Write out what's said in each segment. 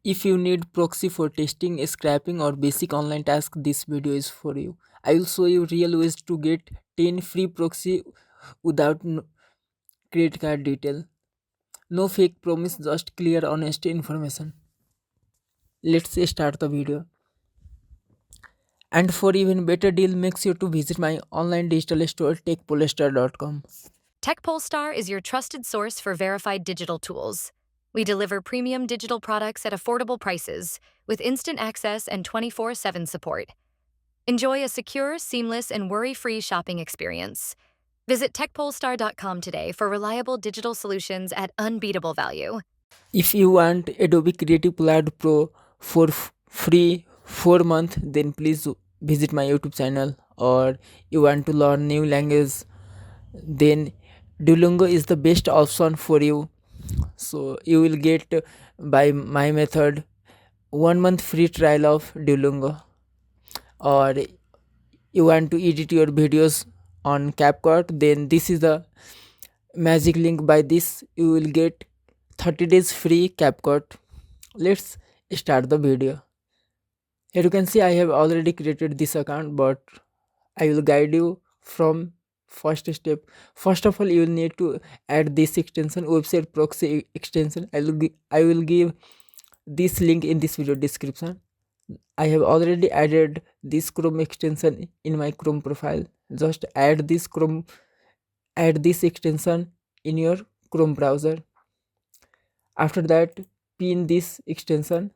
If you need proxy for testing, scrapping, or basic online tasks, this video is for you. I will show you real ways to get 10 free proxy without credit card detail. No fake promise, just clear, honest information. Let's start the video. And for even better deal, make sure to visit my online digital store techpolestar.com. TechPolestar is your trusted source for verified digital tools. We deliver premium digital products at affordable prices with instant access and 24/7 support. Enjoy a secure, seamless, and worry-free shopping experience. Visit techpolestar.com today for reliable digital solutions at unbeatable value. If you want Adobe Creative Cloud Pro for free 4 months, then please visit my YouTube channel. Or you want to learn new language, then Duolingo is the best option for you. So you will get by my method 1 month free trial of Duolingo. Or you want to edit your videos on CapCut, then this is the magic link. By this you will get 30 days free CapCut. Let's start the video. Here you can see I have already created this account, but I will guide you from first step. First of all, you will need to add this extension, website proxy extension. I will give this link in this video description. I have already added this Chrome extension in my Chrome profile. Just add this extension in your Chrome browser. After that, pin this extension,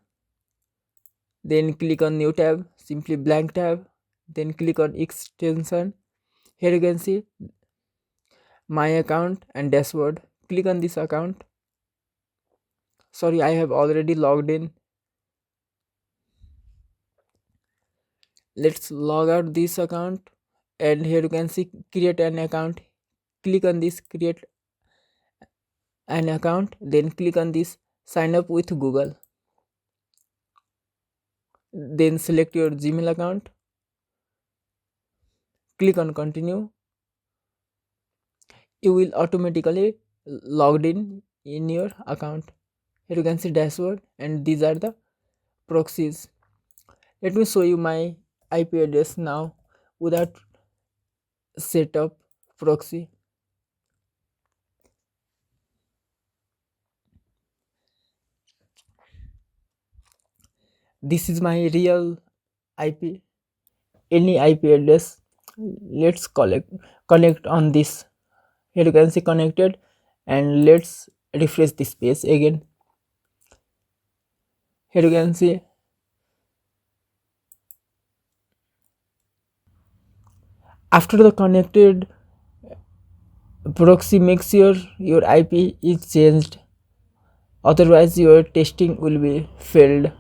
then click on new tab, simply blank tab, then click on extension. Here you can see my account and dashboard. Click on this account. Sorry, I have already logged in. Let's log out this account, and here you can see create an account. Click on this create an account, then click on this sign up with Google, then select your Gmail account, click on continue. You will automatically logged in your account. Here you can see dashboard, and these are the proxies. Let me show you my IP address now without setup proxy. This is my real IP. Any IP address. Let's connect on this. Here you can see connected, and let's refresh this page again. Here you can see after the connected proxy, make sure your IP is changed, otherwise your testing will be failed.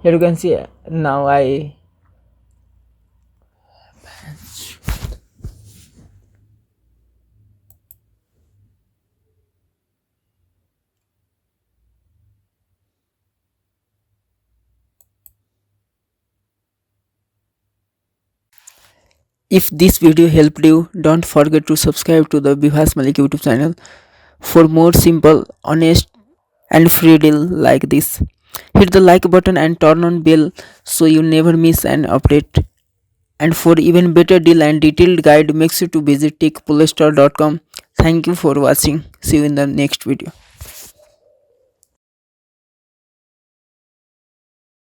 Here you can see now If this video helped you, don't forget to subscribe to the 𝐓𝐰𝐢𝐭𝐡 YouTube channel for more simple, honest, and free deal like this. Hit the like button and turn on bell so you never miss an update. And for even better deal and detailed guide, make sure to visit techpolestar.com. Thank you for watching. See you in the next video.